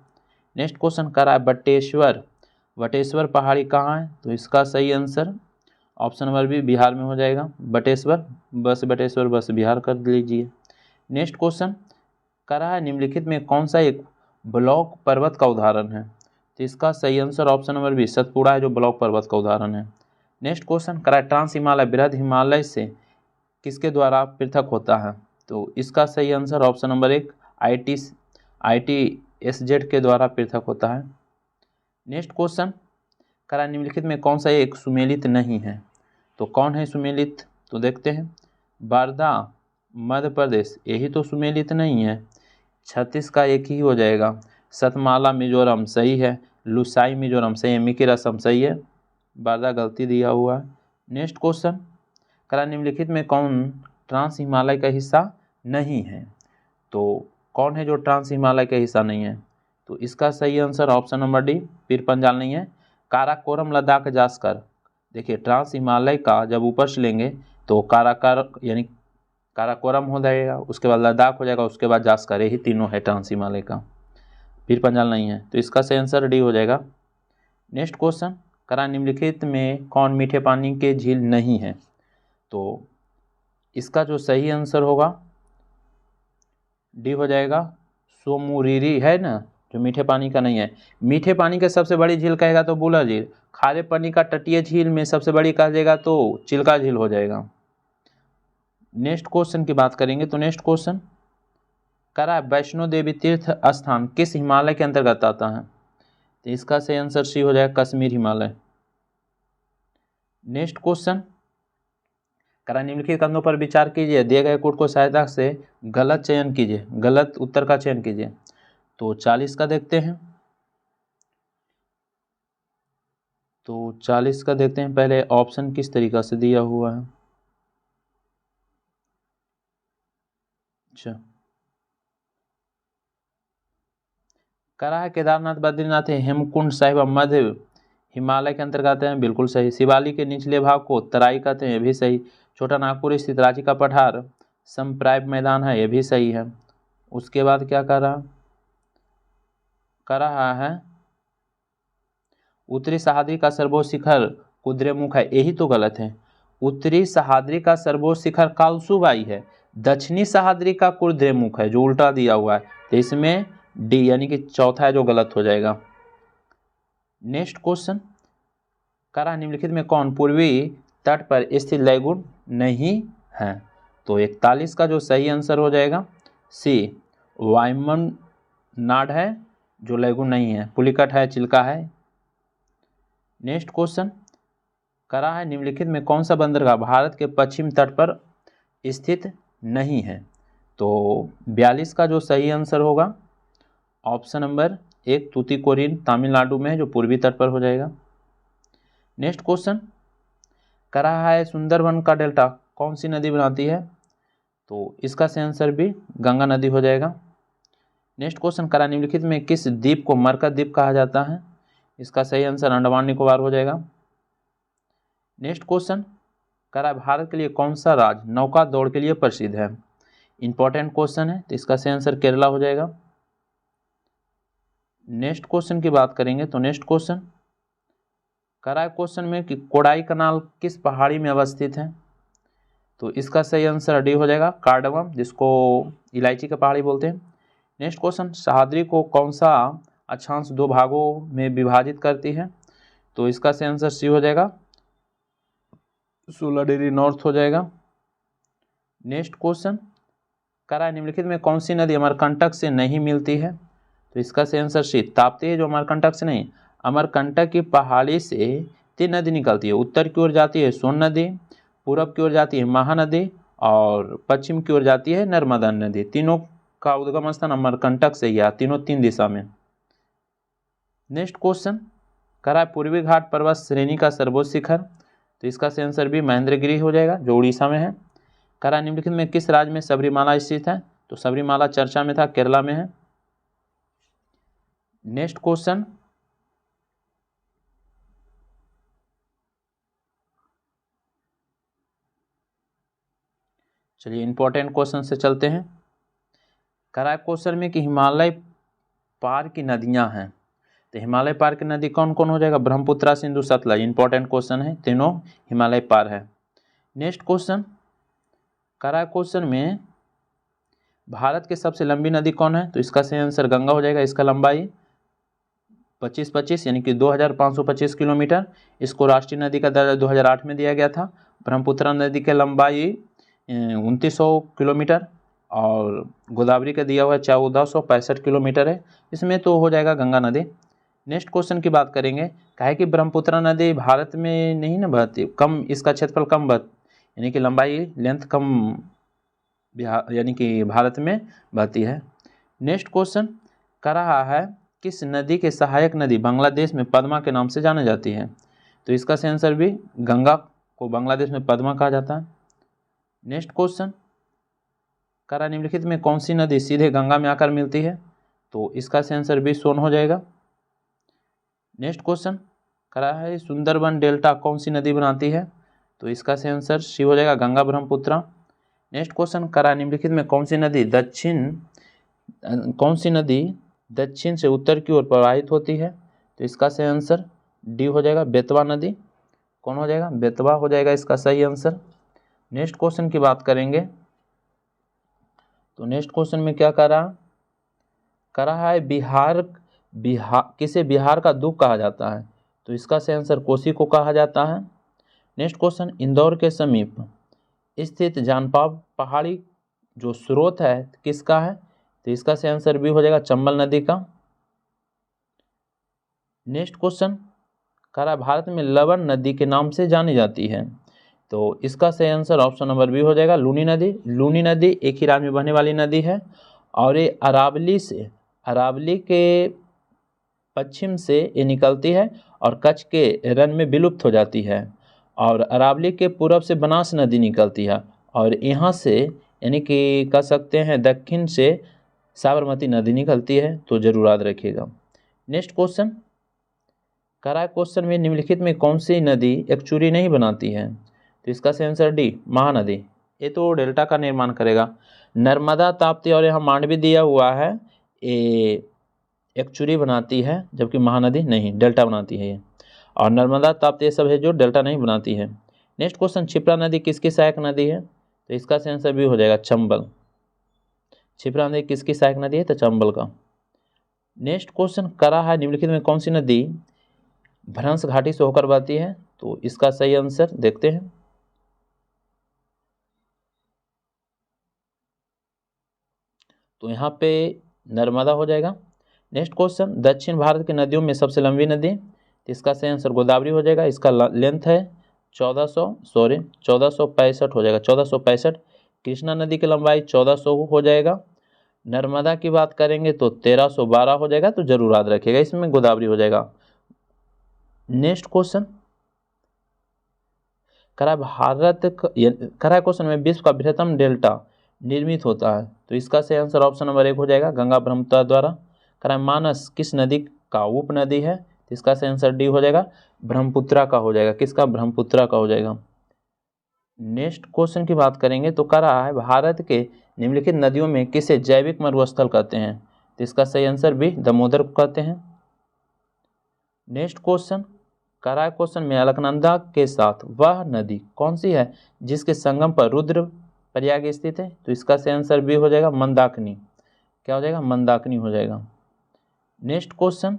नेक्स्ट क्वेश्चन कह रहा है बटेश्वर पहाड़ी कहाँ है, तो इसका सही answer option number B Bihar में हो जाएगा। बटेश्वर बस बिहार कर लीजिए। नेक्स्ट क्वेश्चन कह रहा है निम्नलिखित में कौन सा एक ब्लॉक पर्वत का उदाहरण है, तो इसका सही answer option number B Satpura है, जो ब्लॉक पर्वत का उदाहरण है। नेक्स्ट क्वेश्चन कह रहा है ट्रांस हिमालय बृहद हिमालय से किसके द्वारा पृथक होता है, तो इसका सही आंसर ऑप्शन नंबर 1 ITSZ के द्वारा पृथक होता है। नेक्स्ट क्वेश्चन कह रहा है निम्नलिखित में कौन सा एक सुमेलित नहीं है, तो कौन है सुमेलित, तो देखते हैं। बारदा मध्य प्रदेश, यही तो सुमेलित नहीं है, 36 का एक ही हो जाएगा। सतमाला मिजोरम सही है, लुसाई मिजोरम सही है, मिकिर असम सही है, बारदा गलती दिया हुआ है। नेक्स्ट क्वेश्चन कह रहा निम्नलिखित में कौन ट्रांस हिमालय का हिस्सा नहीं है, तो कौन है जो ट्रांस हिमालय का हिस्सा नहीं है, तो इसका सही answer option number D Pir Panjal नहीं है। काराकोरम लद्दाख जास्कर, देखिए ट्रांस हिमालय का जब ऊपर से लेंगे तो काराकोरम हो जाएगा, उसके बाद लद्दाख हो जाएगा, उसके बाद जास्कर, यही तीनों है ट्रांस हिमालय का। पीर पंजाल नहीं है, तो इसका सही आंसर डी हो जाएगा। नेक्स्ट क्वेश्चन, करा निम्नलिखित में कौन मीठे पानी के झील नहीं है? तो इसका जो सही आंसर होगा डी हो जाएगा। सोमुरीरी है ना, जो मीठे पानी का नहीं है। मीठे पानी का सबसे बड़ी झील कहेगा तो बुला झील, खारे पानी का तटीय झील में सबसे बड़ी कहेगा तो चिल्का झील हो जाएगा। नेक्स्ट क्वेश्चन की बात करेंगे तो नेक्स्ट क्वेश्चन, करा वैष्णो देवी तीर्थ स्थान किस हिमालय के अंतर्गत आता है? तो इसका सही आंसर सी हो जाएगा, कश्मीर हिमालय। नेक्स्ट क्वेश्चन, करा निम्नलिखित कथनों पर विचार कीजिए, दिए गए कोड को सहायता से गलत चयन कीजिए, गलत उत्तर का चयन कीजिए। तो 40 का देखते हैं, तो 40 का देखते हैं पहले ऑप्शन किस तरीका से दिया हुआ है। अच्छा, करा है केदारनाथ बद्रीनाथ हेमकुंड साहिब मध्य हिमालय के अंतर्गत हैं, बिल्कुल सही। शिवालिक के निचले भाग को तराई कहते हैं, ये भी सही। छोटा नागपुर स्थित रांची का पठार संप्राय मैदान है, ये भी सही है। उसके बाद क्या कर रहा है उत्तरी सह्याद्री का सर्वोच्च शिखर कुद्रेमुख है, यही तो गलत है। उत्तरी सह्याद्री का सर्वोच्च शिखर कालसुबाई है, दक्षिणी सह्याद्री का कुद्रेमुख है, जो उल्टा दिया हुआ है। तो इसमें डी यानी कि चौथा है जो गलत हो जाएगा। नेक्स्ट क्वेश्चन, करा निम्नलिखित में कौन पूर्वी तट पर स्थित लैगून नहीं है? तो 41 का जो सही आंसर हो जाएगा सी, वायमननाड है जो लैगून नहीं है, पुलिकट है, चिल्का है। नेक्स्ट क्वेश्चन, करा है निम्नलिखित में कौन सा बंदरगाह भारत के पश्चिम तट पर स्थित नहीं है? तो 42 का जो सही आंसर होगा ऑप्शन नंबर 1 तूतीकोरिन तमिलनाडु में है, जो पूर्वी तट पर हो जाएगा। नेक्स्ट क्वेश्चन, करा है सुंदरवन का डेल्टा कौन सी नदी बनाती है? तो इसका सही आंसर भी गंगा नदी हो जाएगा। नेक्स्ट क्वेश्चन, करा निम्नलिखित में किस द्वीप को मरकत द्वीप कहा जाता है? इसका सही आंसर अंडमान निकोबार हो जाएगा। नेक्स्ट क्वेश्चन, करा भारत के लिए कौन सा राज्य नौका दौड़ के लिए प्रसिद्ध है? इंपॉर्टेंट क्वेश्चन है, तो इसका सही आंसर केरला हो जाएगा। नेक्स्ट क्वेश्चन की बात करेंगे तो नेक्स्ट क्वेश्चन, करा क्वेश्चन में कि कोडाई कनाल किस पहाड़ी में अवस्थित है? तो इसका सही आंसर डी हो जाएगा, कार्डमम, जिसको इलायची का पहाड़ी बोलते हैं। नेक्स्ट क्वेश्चन, सह्याद्री को कौन सा अक्षांश दो भागों में विभाजित करती है? तो इसका सही आंसर सी हो जाएगा, 16 डिग्री नॉर्थ हो जाएगा। नेक्स्ट क्वेश्चन, करा निम्नलिखित में कौन सी नदी अमरकंटक से नहीं मिलती है? तो इसका सही आंसर सी, ताप्ती है, जो अमरकंटक से नहीं। अमरकंटक की पहाड़ी से 3 नदी निकलती है, उत्तर की ओर जाती है सोन नदी, पूरब की ओर जाती है महानदी और पश्चिम की ओर जाती है नर्मदा नदी। तीनों का उद्गम स्थान अमरकंटक से ही है, तीनों 3 दिशा में। नेक्स्ट क्वेश्चन, करा पूर्वी घाट पर्वत श्रेणी का सर्वोच्च शिखर? तो इसका सही आंसर भी महेंद्रगिरी हो जाएगा, जो उड़ीसा में है। करा निम्नलिखित में किस राज्य में सबरीमाला स्थित है? तो सबरीमाला चर्चा में था, केरला में है। नेक्स्ट क्वेश्चन, चलिए इंपॉर्टेंट क्वेश्चन से चलते हैं। करा क्वेश्चन में कि हिमालय पार की नदियां हैं, तो हिमालय पार की नदी कौन कौन हो जाएगा? ब्रह्मपुत्र, सिंधु, सतलज। इंपॉर्टेंट क्वेश्चन है, तीनों हिमालय पार है। नेक्स्ट क्वेश्चन, करा क्वेश्चन में भारत की सबसे लंबी नदी कौन है? तो इसका सही आंसर गंगा हो जाएगा। इसका लंबाई 2525 यानी कि 2525 किलोमीटर। इसको राष्ट्रीय नदी का दर्जा 2008 में दिया गया था। ब्रह्मपुत्र नदी की लंबाई 2900 किलोमीटर और गोदावरी का दिया हुआ है 1465 किलोमीटर है। इसमें तो हो जाएगा गंगा नदी। नेक्स्ट क्वेश्चन की बात करेंगे, कहा है कि ब्रह्मपुत्र नदी भारत में नहीं ना बहती, कम, इसका क्षेत्रफल कम यानी कि लंबाई लेंथ कम यानी कि भारत में बहती है। नेक्स्ट क्वेश्चन, कर रहा है किस नदी के सहायक नदी बांग्लादेश में पद्मा के नाम से जानी जाती है? तो इसका सही आंसर भी गंगा को बांग्लादेश में पद्मा कहा जाता है। नेक्स्ट क्वेश्चन, करा निम्नलिखित में कौन सी नदी सीधे गंगा में आकर मिलती है? तो इसका सही आंसर भी सोन हो जाएगा। नेक्स्ट क्वेश्चन, करा है सुंदरबन डेल्टा कौन सी नदी बनाती है? तो इसका सही आंसर सी हो जाएगा, गंगा ब्रह्मपुत्र। नेक्स्ट क्वेश्चन, करा निम्नलिखित में कौन सी नदी दक्षिण से उत्तर की ओर प्रवाहित होती है, तो इसका सही आंसर डी हो जाएगा, बेतवा नदी। कौन हो जाएगा? बेतवा हो जाएगा इसका सही आंसर। नेक्स्ट क्वेश्चन की बात करेंगे, तो नेक्स्ट क्वेश्चन में क्या कर रहा है बिहार किसे बिहार का दुख कहा जाता है? तो इसका सही आंसर कोसी को कहा जाता है। नेक्स्ट क्वेश्चन, इंदौर के समीप स्थित जानपाव पहाड़ी जो स्रोत है किसका है? तो इसका सही आंसर भी हो जाएगा चंबल नदी का। नेक्स्ट क्वेश्चन, भारत में लवण नदी के नाम से जानी जाती है, तो इसका सही आंसर ऑप्शन नंबर बी हो जाएगा लूनी नदी। लूनी नदी एक ही राज्य में बहने वाली नदी है और ये अरावली के पश्चिम से ये निकलती है और कच्छ के रण में विलुप्त हो जाती है, और अरावली के पूरब से बनास नदी निकलती है, और यहाँ से यानी कि कह सकते हैं दक्षिण से साबरमती नदी निकलती है, तो जरूर याद रखिएगा। नेक्स्ट क्वेश्चन, क्वेश्चन में निम्नलिखित में कौन सी नदी एक चूरी नहीं बनाती है? तो इसका सही आंसर डी महानदी। ये तो डेल्टा का निर्माण करेगा। नर्मदा, ताप्ती और यहाँ मांडवी दिया हुआ है, ये एक चूरी बनाती है, जबकि महानदी नहीं, डेल्टा बनाती है ये। और नर्मदा, ताप्ती ये सब है जो डेल्टा नहीं बनाती है। नेक्स्ट क्वेश्चन, क्षिप्रा नदी किसकी सहायक नदी है? तो इसका सही आंसर भी हो जाएगा चंबल। क्षिप्रा नदी किसकी सहायक नदी है? तो चंबल का। नेक्स्ट क्वेश्चन, है निम्नलिखित में कौन सी नदी भ्रंश घाटी से होकर बहती है? तो इसका सही आंसर देखते हैं, तो यहाँ पे नर्मदा हो जाएगा। नेक्स्ट क्वेश्चन, दक्षिण भारत की नदियों में सबसे लंबी नदी? तो इसका सही आंसर गोदावरी हो जाएगा। इसका लेंथ है 1465 हो जाएगा, 1465। कृष्णा नदी की लंबाई 1400 हो जाएगा। नर्मदा की बात करेंगे तो 1312 हो जाएगा, तो जरूर याद रखिएगा, इसमें गोदावरी हो जाएगा। नेक्स्ट क्वेश्चन, क्वेश्चन में विश्व का बृहत्तम डेल्टा निर्मित होता है? तो इसका सही आंसर ऑप्शन नंबर 1 हो जाएगा गंगा ब्रह्मपुत्र द्वारा। मानस किस नदी का उपनदी है? तो इसका सही आंसर डी हो जाएगा ब्रह्मपुत्रा का हो जाएगा। किसका? ब्रह्मपुत्रा का हो जाएगा। नेक्स्ट क्वेश्चन की बात करेंगे तो भारत के निम्नलिखित नदियों में किसे जैविक मरुस्थल कहते हैं? तो इसका सही आंसर भी दामोदर को कहते हैं। नेक्स्ट क्वेश्चन, क्वेश्चन में अलकनंदा के साथ वह नदी कौन सी है जिसके संगम पर रुद्र प्रयाग स्थित है? तो इसका सही आंसर भी हो जाएगा मंदाकिनी। क्या हो जाएगा? मंदाकिनी हो जाएगा। नेक्स्ट क्वेश्चन,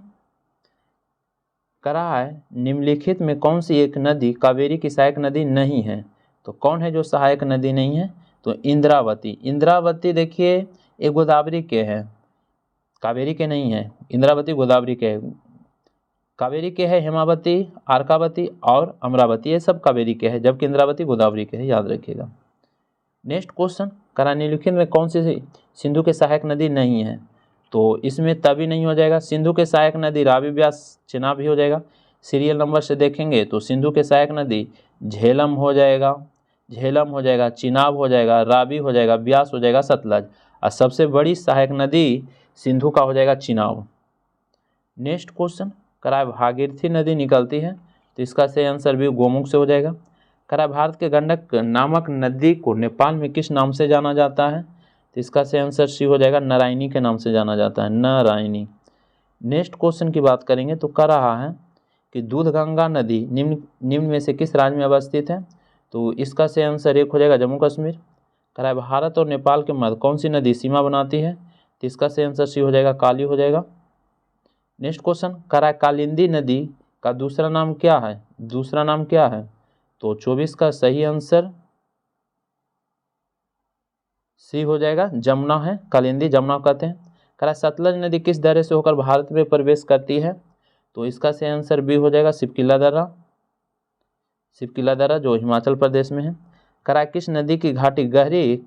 निम्नलिखित में कौन सी एक नदी कावेरी की सहायक नदी नहीं है? तो कौन है जो सहायक नदी नहीं है? तो इंद्रावती। इंद्रावती देखिए ये गोदावरी के है, कावेरी के नहीं है। इंद्रावती गोदावरी के है। कावेरी के है हेमावती, अर्कावती और अमरावती, ये सब कावेरी के है, जबकि इंद्रावती गोदावरी के है, याद रखिएगा। नेक्स्ट क्वेश्चन, निम्नलिखित में कौन सी सिंधु के सहायक नदी नहीं है? तो इसमें तभी नहीं हो जाएगा। सिंधु के सहायक नदी रावी, ब्यास, चेनाब भी हो जाएगा। सीरियल नंबर से देखेंगे तो सिंधु के सहायक नदी झेलम हो जाएगा, चिनाब हो जाएगा, रावी हो जाएगा, ब्यास हो जाएगा, सतलज, और सबसे बड़ी सहायक नदी सिंधु का हो जाएगा चिनाब। नेक्स्ट क्वेश्चन, भागीरथी नदी निकलती है? तो इसका सही आंसर भी गोमुख से हो जाएगा। भारत के गंडक नामक नदी को नेपाल में किस नाम से जाना जाता है? तो इसका सही आंसर सी हो जाएगा नारायणी के नाम से जाना जाता है, नारायणी। नेक्स्ट क्वेश्चन की बात करेंगे तो है कि दूधगंगा नदी निम्न में से किस राज्य में अवस्थित है? तो इसका सही आंसर 1 हो जाएगा जम्मू कश्मीर। भारत और नेपाल के मध्य कौन सी नदी सीमा बनाती है? तो इसका सही आंसर सी हो जाएगा काली हो जाएगा। नेक्स्ट क्वेश्चन, कालिंदी नदी का दूसरा नाम क्या है? तो 24 का सही आंसर सी हो जाएगा जमुना है, कालिंदी जमुना कहते हैं। सतलज नदी किस दर्रे से होकर भारत में प्रवेश करती है? तो इसका सही आंसर बी हो जाएगा सिपकिला दर्रा जो हिमाचल प्रदेश में है। किस नदी की घाटी गहरी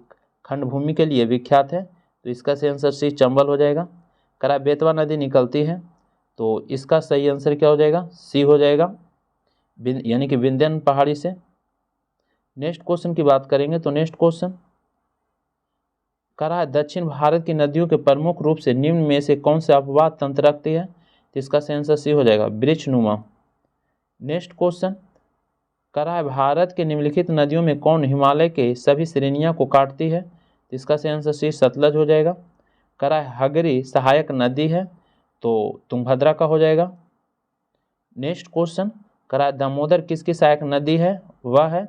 खंडभूमि के लिए विख्यात है? तो इसका सही आंसर सी चंबल हो जाएगा। बेतवा नदी निकलती है? तो इसका सही आंसर क्या हो जाएगा? सी हो जाएगा, यानी कि विंध्यन पहाड़ी से। नेक्स्ट क्वेश्चन की बात करेंगे तो नेक्स्ट क्वेश्चन दक्षिण भारत की नदियों के प्रमुख रूप से निम्न में से कौन से अपवाद तंत्र रखती है? तो इसका सही आंसर सी हो जाएगा वृक्षनुमा। नेक्स्ट क्वेश्चन भारत के निम्नलिखित नदियों में कौन हिमालय के सभी श्रेणियों को काटती है? तो इसका सही आंसर सी सतलज हो जाएगा। करा हगरी सहायक नदी है तो तुंगभद्रा का हो जाएगा। नेक्स्ट क्वेश्चन करा दामोदर किसकी सहायक नदी है, वह है,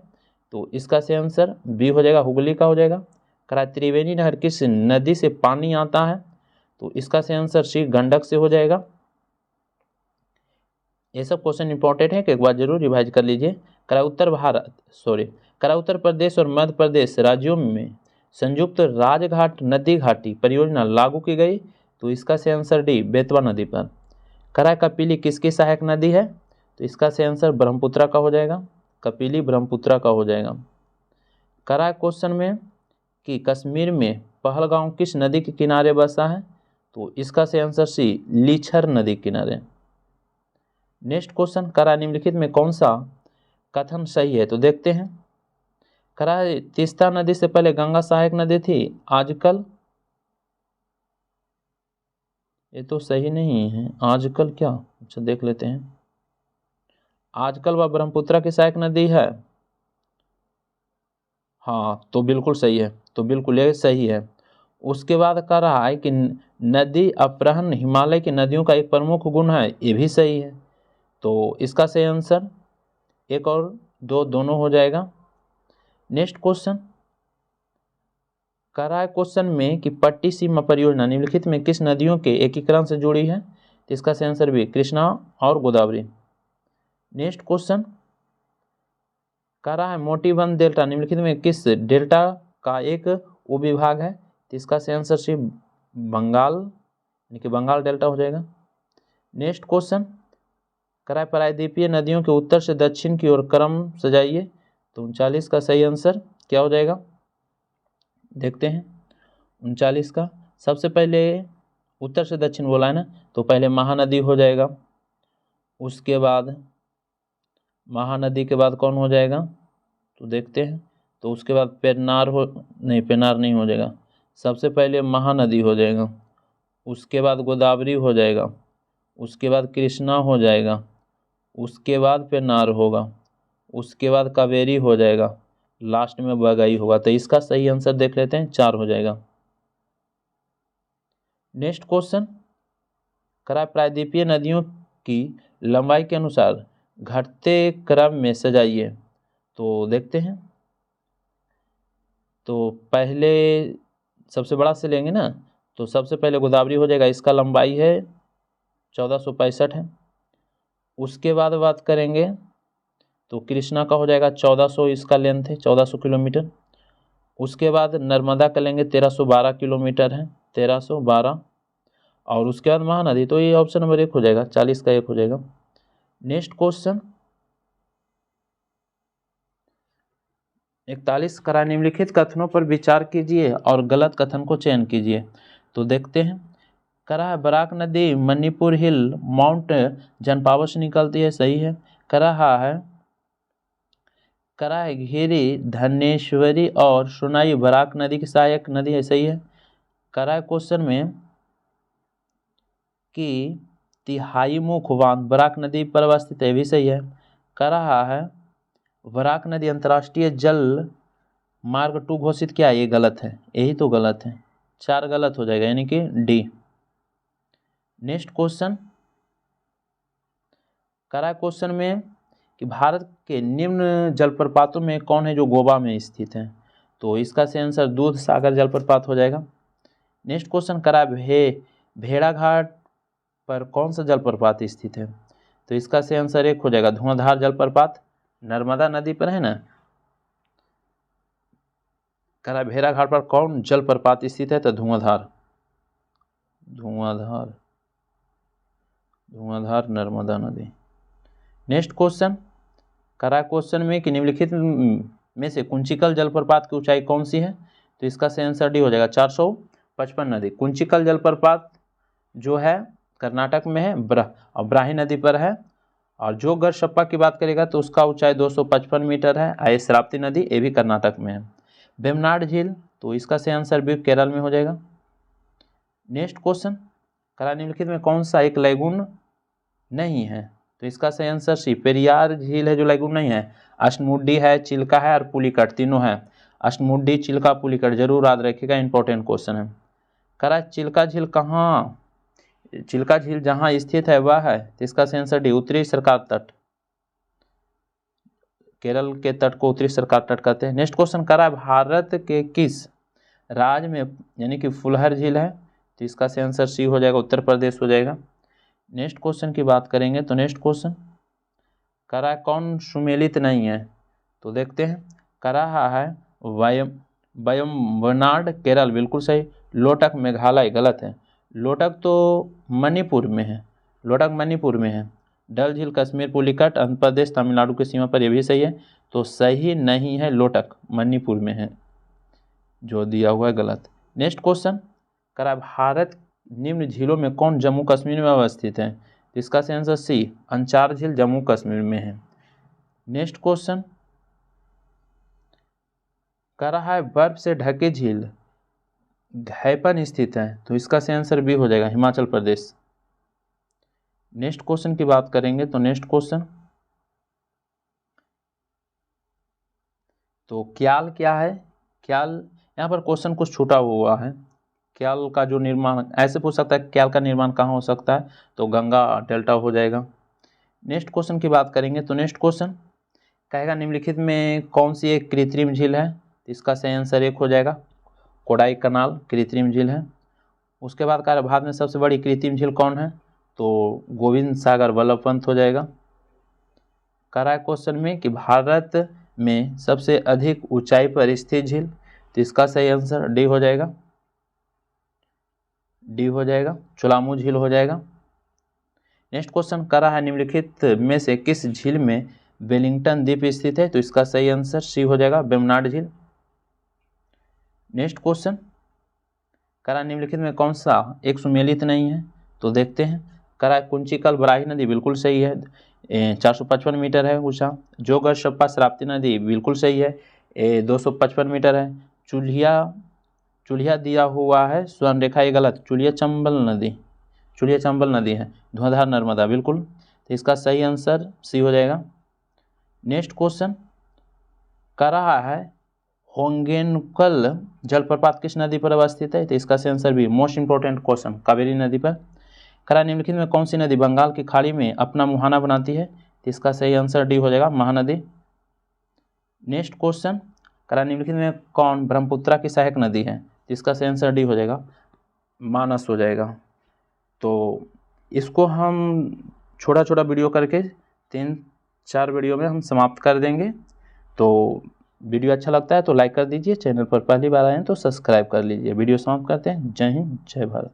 तो इसका सही आंसर बी हो जाएगा, हुगली का हो जाएगा। करा त्रिवेणी नहर किस नदी से पानी आता है, तो इसका सही आंसर सी गंडक से हो जाएगा। ये सब क्वेश्चन इंपॉर्टेंट है कि एक बार जरूर रिवाइज कर लीजिए। करा उत्तर प्रदेश और मध्य प्रदेश राज्यों में संयुक्त राजघाट नदी घाटी परियोजना लागू की गई, तो इसका सही आंसर डी बेतवा नदी पर। करा कपिली किसकी सहायक नदी है, तो इसका सही आंसर ब्रह्मपुत्रा का हो जाएगा, कपिली ब्रह्मपुत्रा का हो जाएगा। करा क्वेश्चन में कि कश्मीर में पहलगांव किस नदी के किनारे बसा है, तो इसका सही आंसर सी लीछर नदी किनारे। नेक्स्ट क्वेश्चन करा निम्नलिखित में कौन सा कथन सही है, तो देखते हैं। करा तीस्ता नदी से पहले गंगा सहायक नदी थी, आजकल, ये तो सही नहीं है, आजकल क्या, अच्छा देख लेते हैं। आजकल वह ब्रह्मपुत्रा की सहायक नदी है, हाँ तो बिल्कुल सही है, तो बिल्कुल ये सही है। उसके बाद कह रहा है कि नदी अपहरण हिमालय की नदियों का एक प्रमुख गुण है, ये भी सही है, तो इसका सही आंसर एक और दो दोनों हो जाएगा। नेक्स्ट क्वेश्चन कह रहा है क्वेश्चन में कि पट्टी सीमा परियोजना निम्नलिखित में किस नदियों के एकीकरण से जुड़ी है, तो इसका सही आंसर भी कृष्णा और गोदावरी। नेक्स्ट क्वेश्चन कह रहा है मोटीबंध डेल्टा निम्नलिखित में किस डेल्टा का एक उपविभाग है, तो इसका सही आंसर सी बंगाल, यानी कि बंगाल डेल्टा हो जाएगा। नेक्स्ट क्वेश्चन कह रहा है प्रायद्वीपीय नदियों के उत्तर से दक्षिण की ओर क्रम सजाइए, तो 39 का सही आंसर क्या हो जाएगा, देखते हैं। 39 का सबसे पहले उत्तर से दक्षिण बोला है ना, तो पहले महानदी हो जाएगा, उसके बाद महानदी के बाद कौन हो जाएगा, तो देखते हैं। तो उसके बाद पेन्नार नहीं हो जाएगा, सबसे पहले महानदी हो जाएगा, उसके बाद गोदावरी हो जाएगा, उसके बाद कृष्णा हो जाएगा, उसके बाद पेन्नार होगा, उसके बाद कावेरी हो जाएगा, लास्ट में बगाई होगा, तो इसका सही आंसर देख लेते हैं, 4 हो जाएगा। नेक्स्ट क्वेश्चन करा प्रायद्वीपीय नदियों की लंबाई के अनुसार घटते क्रम में सजाइए, तो देखते हैं। तो पहले सबसे बड़ा से लेंगे ना, तो सबसे पहले गोदावरी हो जाएगा, इसका लंबाई है 1465 है। उसके बाद बात करेंगे तो कृष्णा का हो जाएगा 1400, इसका लेंथ है 1400 किलोमीटर। उसके बाद नर्मदा का लेंगे 1312 किलोमीटर है, 1312। और उसके बाद महानदी, तो ये ऑप्शन नंबर 1 हो जाएगा, 40 का 1 हो जाएगा। नेक्स्ट क्वेश्चन 41 करा निम्नलिखित कथनों पर विचार कीजिए और गलत कथन को चयन कीजिए, तो देखते हैं। करा है बराक नदी मणिपुर हिल माउंट जनपावर से निकलती है, सही है। करा है घेरी धनेश्वरी और सोनाई बराक नदी की सहायक नदी है, सही है। करा है क्वेश्चन में कि तिहाई मुख बांध बराक नदी पर अवस्थित है, भी सही है। कह रहा है बराक नदी अंतर्राष्ट्रीय जल मार्ग 2 घोषित किया, ये गलत है, यही तो गलत है, 4 गलत हो जाएगा, यानी कि डी। नेक्स्ट क्वेश्चन कह रहा है क्वेश्चन में कि भारत के निम्न जलप्रपातों में कौन है जो गोवा में स्थित है, तो इसका सही आंसर दूध सागर जलप्रपात हो जाएगा। नेक्स्ट क्वेश्चन कह रहा है भेड़ाघाट पर कौन सा जलप्रपात स्थित है, तो इसका सही आंसर 1 हो जाएगा, धुआंधार जलप्रपात, नर्मदा नदी पर है ना। कह रहा है भेड़ाघाट पर कौन जलप्रपात स्थित है, तो धुआंधार नर्मदा नदी। नेक्स्ट क्वेश्चन कह रहा है क्वेश्चन में कि निम्नलिखित में से कुंचिकल जलप्रपात की ऊंचाई कौन सी है, तो इसका सही आंसर डी हो जाएगा, 455 नदी। कुंचिकल जलप्रपात जो है कर्नाटक में है, और ब्राही नदी पर है। और जो गढ़शप्पा की बात करेगा तो उसका ऊंचाई 255 मीटर है, आई श्रावती नदी, ये भी कर्नाटक में है। वेम्बनाड झील, तो इसका सही आंसर भी केरल में हो जाएगा। नेक्स्ट क्वेश्चन करा निम्नलिखित में कौन सा एक लैगून नहीं है, तो इसका सही आंसर सी पेरियार झील है जो लैगून नहीं है। अष्टमुड्डी है, चिल्का है और पुलिकट, तीनों है। अष्टमुड्डी, चिल्का, पुलिकट जरूर याद रखिएगा, इंपॉर्टेंट क्वेश्चन है। करा चिल्का झील कहाँ, चिल्का झील जहाँ स्थित है वह है, तो इसका सही आंसर डी, उत्तरी सरकार तट। केरल के तट को उत्तरी सरकार तट कहते हैं। नेक्स्ट क्वेश्चन करा भारत के किस राज्य में यानी कि फुलहर झील है, तो इसका सही आंसर सी हो जाएगा, उत्तर प्रदेश हो जाएगा। नेक्स्ट क्वेश्चन की बात करेंगे तो नेक्स्ट क्वेश्चन करा कौन सुमेलित नहीं है, तो देखते हैं। करा है वयम्बनाड केरल, बिल्कुल सही। लोटक मेघालय, गलत है। लोटक तो मणिपुर में है, लोटक मणिपुर में है। डल झील कश्मीर पुलिकट आंध्र प्रदेश तमिलनाडु की सीमा पर, यह भी सही है। तो सही नहीं है, लोटक मणिपुर में है, जो दिया हुआ है गलत। नेक्स्ट क्वेश्चन करा भारत निम्न झीलों में कौन जम्मू कश्मीर में अवस्थित है, तो इसका सही आंसर सी, अंचार झील जम्मू कश्मीर में है। नेक्स्ट क्वेश्चन करा है बर्फ से ढके झील घैपन स्थित है, तो इसका सही आंसर बी हो जाएगा, हिमाचल प्रदेश। नेक्स्ट क्वेश्चन की बात करेंगे तो नेक्स्ट क्वेश्चन तो क्याल क्या है, क्याल यहाँ पर क्वेश्चन कुछ छूटा हुआ है। क्याल का जो निर्माण ऐसे पूछ सकता है, क्याल का निर्माण कहाँ हो सकता है, तो गंगा डेल्टा हो जाएगा। नेक्स्ट क्वेश्चन की बात करेंगे तो नेक्स्ट क्वेश्चन कहेगा निम्नलिखित में कौन सी एक कृत्रिम झील है, तो इसका सही आंसर एक हो जाएगा, कोडाई कनाल कृत्रिम झील है। उसके बाद कहा भारत में सबसे बड़ी कृत्रिम झील कौन है, तो गोविंद सागर वल्लभ पंत हो जाएगा। कह रहा है क्वेश्चन में कि भारत में सबसे अधिक ऊंचाई पर स्थित झील, तो इसका सही आंसर डी हो जाएगा, डी हो जाएगा, चुलामू झील हो जाएगा। नेक्स्ट क्वेश्चन कर रहा है निम्नलिखित में से किस झील में वेलिंगटन द्वीप स्थित है, तो इसका सही आंसर सी हो जाएगा, वेम्बनाड झील। नेक्स्ट क्वेश्चन कर रहा है निम्नलिखित में कौन सा एक सुमेलित नहीं है, तो देखते हैं। कर रहा है कुंचिकल बराही नदी, बिल्कुल सही है, 455 मीटर है ऊंचा। जोगर शप्पा शरावती नदी, बिल्कुल सही है, 255 मीटर है। चूल्हिया दिया हुआ है स्वर्ण रेखा, ये गलत, चूल्हिया चंबल नदी है। धुआंधार नर्मदा, बिल्कुल, तो इसका सही आंसर सी हो जाएगा। नेक्स्ट क्वेश्चन कर रहा है होंगेनकल जलप्रपात किस नदी पर अवस्थित है, तो इसका सही आंसर भी, मोस्ट इंपोर्टेंट क्वेश्चन, कावेरी नदी पर। करा निम्नलिखित में कौन सी नदी बंगाल की खाड़ी में अपना मुहाना बनाती है, तो इसका सही आंसर डी हो जाएगा, महानदी। नेक्स्ट क्वेश्चन करा निम्नलिखित में कौन ब्रह्मपुत्रा की सहायक नदी है, तो इसका सही आंसर डी हो जाएगा, मानस हो जाएगा। तो इसको हम छोटा छोटा वीडियो करके 3-4 वीडियो में हम समाप्त कर देंगे। तो वीडियो अच्छा लगता है तो लाइक कर दीजिए, चैनल पर पहली बार आए हैं तो सब्सक्राइब कर लीजिए। वीडियो समाप्त करते हैं। जय हिंद, जय भारत।